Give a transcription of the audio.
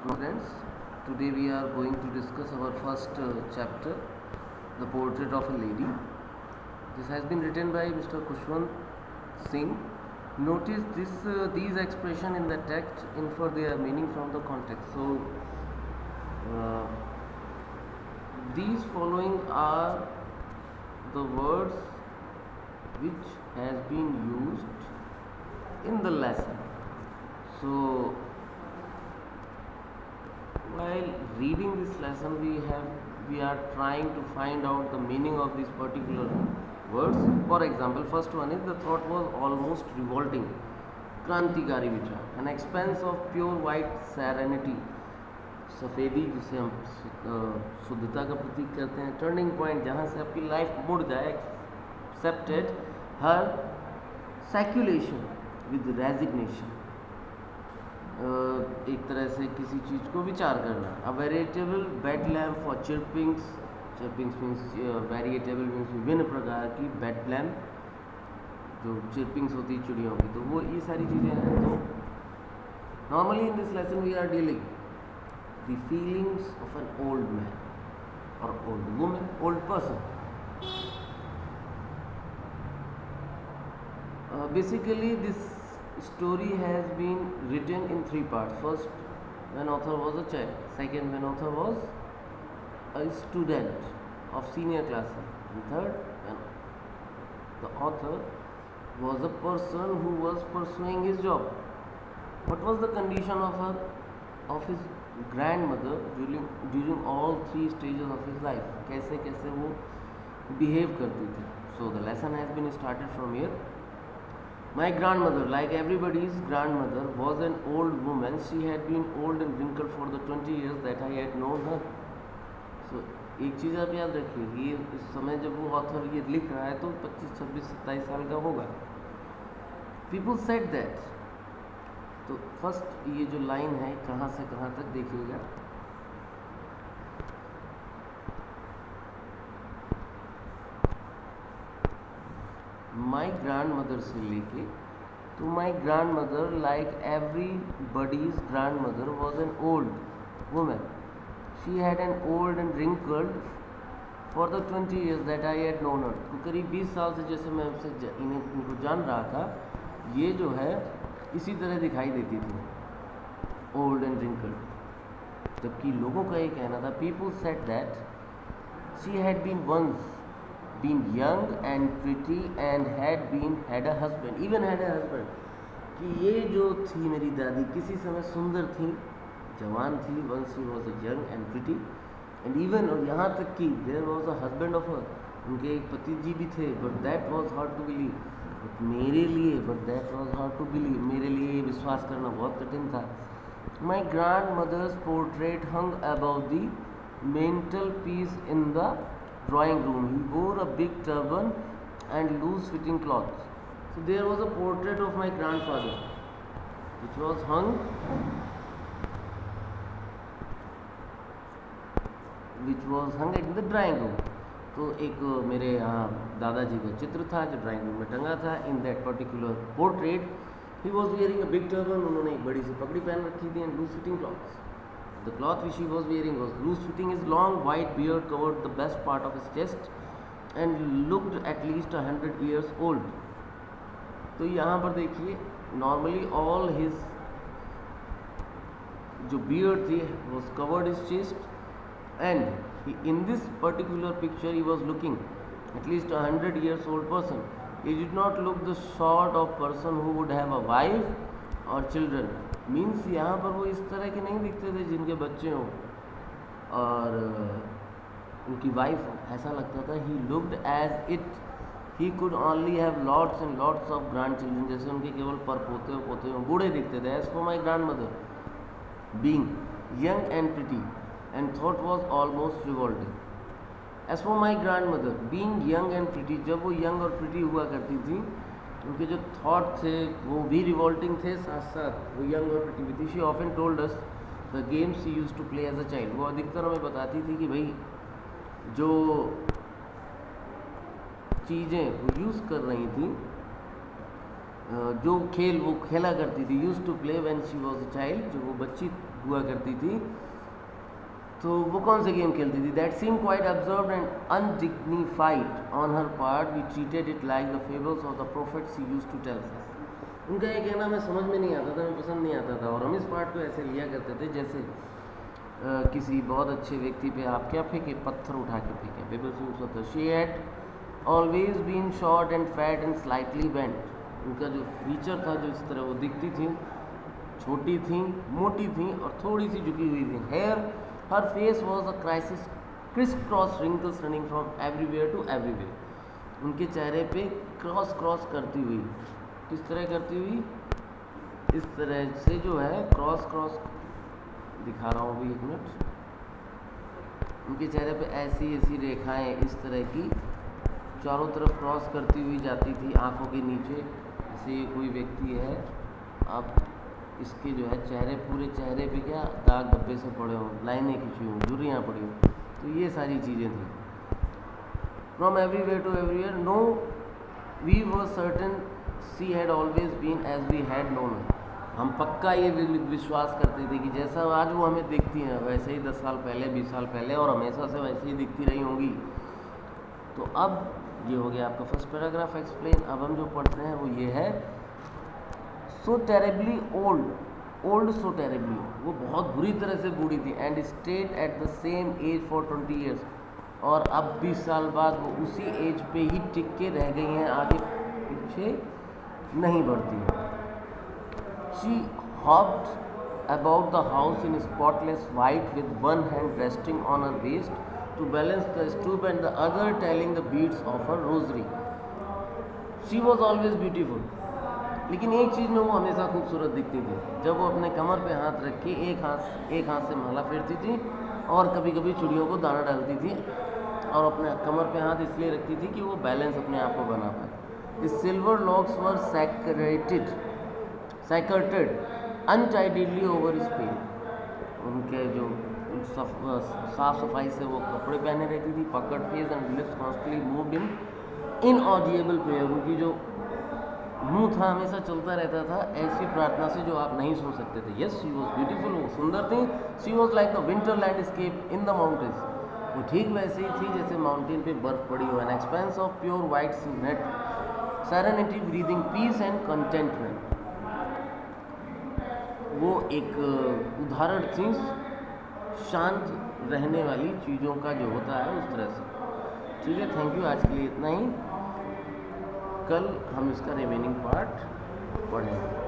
Friends, today we are going to discuss our first chapter, The Portrait of a Lady. This has been written by Mr. Kushwant Singh. Notice these expressions in the text infer their meaning from the context. So, uh, these following are the words which has been used in the lesson. So, while reading this lesson, we are trying to find out the meaning of these particular words. For example, first one is the thought was almost revolting. क्रांतिकारी विचार, an expanse of pure white serenity, सफ़ेदी जिसे हम शुद्धता का प्रतीक करते हैं, turning point जहाँ से आपकी लाइफ मुड़ जाए, accepted her speculation with resignation, एक तरह से किसी चीज़ को विचार करना. A veritable bed lamp for chirpings, chirpings means veritable means विभिन्न प्रकार की बेड लैम्प, जो चिरपिंग्स होती है चिड़ियों की, तो वो ये सारी चीज़ें हैं. तो normally in this lesson we are dealing the feelings of an old man और old women, old person. Basically this story has been written in three parts. First, when author was a child. Second, when author was a student of senior classes. And third, when the author was a person who was pursuing his job. What was the condition of his grandmother during all three stages of his life? कैसे कैसे वो behave करती थी. So the lesson has been started from here. My grandmother, like everybody's grandmother, was an old woman. She had been old and wrinkled for the 20 years that I had known her. So, एक चीज़ आप याद रखिए, ये इस समय जब वो author ये लिख रहा है तो 25, 26, 27 साल का होगा. People said that. तो फर्स्ट ये जो लाइन है कहाँ से कहाँ तक देखिएगा. माई ग्रैंड मदर से लेके तो my grand mother like everybody's grandmother was an old woman. She had an old and wrinkled for the 20 years that I had known her. तो करीब 20 साल से जैसे मैं इनको जान रहा था, ये जो है इसी तरह दिखाई देती थी, ओल्ड एंड wrinkled. जबकि लोगों का ये कहना था, people said that she had been young and pretty and had a husband, even had a husband. कि ये जो थी मेरी दादी किसी समय सुंदर थी, जवान थी, once she was young and pretty and even, और यहाँ तक कि there was a husband of her, उनके एक पति जी भी थे, but that was hard to believe. that was hard to believe, मेरे लिए विश्वास करना बहुत कठिन था. My grandmother's portrait hung above the mantelpiece in the drawing room. He wore a big turban and loose fitting clothes. So there was a portrait of my grandfather which was hung in the drawing room. तो एक मेरे दादाजी का चित्र था जो drawing room में टंगा था. In that particular portrait he was wearing a big turban, उन्होंने एक बड़ी सी पगड़ी पहन रखी थी, and loose fitting clothes. The cloth which he was wearing was loose fitting. His long white beard covered the best part of his chest and looked at least 100 years old. तो यहाँ पर देखिए, normally all his जो beard थी was covered his chest, and in this particular picture he was looking at least 100 years old person. He did not look the sort of person who would have a wife or children. Means यहाँ पर वो इस तरह के नहीं दिखते थे जिनके बच्चे हों और उनकी वाइफ हो. ऐसा लगता था he looked as it he could only have lots and lots of grandchildren, जैसे उनके केवल पर पोते हो बूढ़े दिखते थे. As for my grandmother being young and pretty and thought was almost revolting. As for my grandmother being young and pretty, जब वो यंग और प्रिटी हुआ करती थी, उनके जो थॉट थे वो भी रिवॉल्टिंग थे, साथ साथ वो यंग और प्रिटी भी थी. She often told us the games she use to play as a child. वो अधिकतर हमें बताती थी कि भाई जो चीज़ें वो यूज़ कर रही थी, जो खेल वो खेला करती थी, use to play when she was a child, जो वो बच्ची हुआ करती थी, तो वो कौन से गेम खेलती थी? That seem quite absurd and undignified on her part, we treated it like the fables of the prophets he used to tell us. उनका ये कहना हमें समझ में नहीं आता था, हमें पसंद नहीं आता था, और हम इस पार्ट को ऐसे लिया करते थे जैसे किसी बहुत अच्छे व्यक्ति पे आप क्या फेंके, पत्थर उठा के फेंके। फेबल्स यूज होता है। She had always been short and fat and slightly bent. उनका जो फीचर था, जो इस तरह वो दिखती थी, छोटी थी, मोटी थी और थोड़ी सी झुकी हुई थी। Hair her face was a crisis, criss cross wrinkles running from everywhere to everywhere. उनके चेहरे पे क्रॉस क्रॉस करती हुई, किस तरह करती हुई, इस तरह से जो है क्रॉस क्रॉस दिखा रहा हूँ अभी, एक मिनट। उनके चेहरे पे ऐसी ऐसी रेखाएं इस तरह की चारों तरफ क्रॉस करती हुई जाती थी आंखों के नीचे। जैसे कोई व्यक्ति है, आप इसके जो है चेहरे, पूरे चेहरे पे क्या दाग धब्बे से पड़े हों, लाइनें खिंची हों, झुर्रियाँ पड़ी हों, तो ये सारी चीज़ें थी। From everywhere to everywhere, no we were certain she had always been as we had known. हम पक्का ये विश्वास करते थे कि जैसा आज वो हमें दिखती हैं वैसे ही 10 साल पहले, 20 साल पहले, और हमेशा से वैसे ही दिखती रही होंगी। तो अब ये हो गया आपका फर्स्ट पैराग्राफ एक्सप्लेन। अब हम जो पढ़ते हैं वो ये है, so terribly old, old so terribly, वो बहुत बुरी तरह से बूढ़ी थी, and stayed at the same age for 20 years, और अब 20 साल बाद वो उसी एज पे ही टिक के रह गई हैं, आगे पीछे नहीं बढ़ती हैं। She hopped about the house in spotless white with one hand resting on her waist to balance the stoop and the other telling the beads of her rosary. She was always beautiful. लेकिन एक चीज़ में वो हमेशा खूबसूरत दिखती थी, जब वो अपने कमर पे हाथ रख के एक हाथ से माला फेरती थी और कभी कभी चूड़ियों को दाना डालती थी, और अपने कमर पे हाथ इसलिए रखती थी कि वो बैलेंस अपने आप को बना पाए। The silver locks were sacred untidily over his pale. उनके जो साफ सफाई से वो कपड़े पहने रहती थी, पकड़ face and lips constantly moved in inaudible prayer. उनकी जो मुंह था हमेशा चलता रहता था ऐसी प्रार्थना से जो आप नहीं सुन सकते थे। यस, शी वॉज ब्यूटीफुल, वो सुंदर थी। She was like the winter landscape in the mountains, वो ठीक वैसे ही थी जैसे माउंटेन पे बर्फ पड़ी हो। An expanse of pure white net, serenity, breathing peace and contentment. वो एक उदाहरण थी शांत रहने वाली चीज़ों का जो होता है उस तरह से। ठीक है, थैंक यू, आज के लिए इतना ही। कल हम इसका रिमेनिंग पार्ट पढ़ेंगे।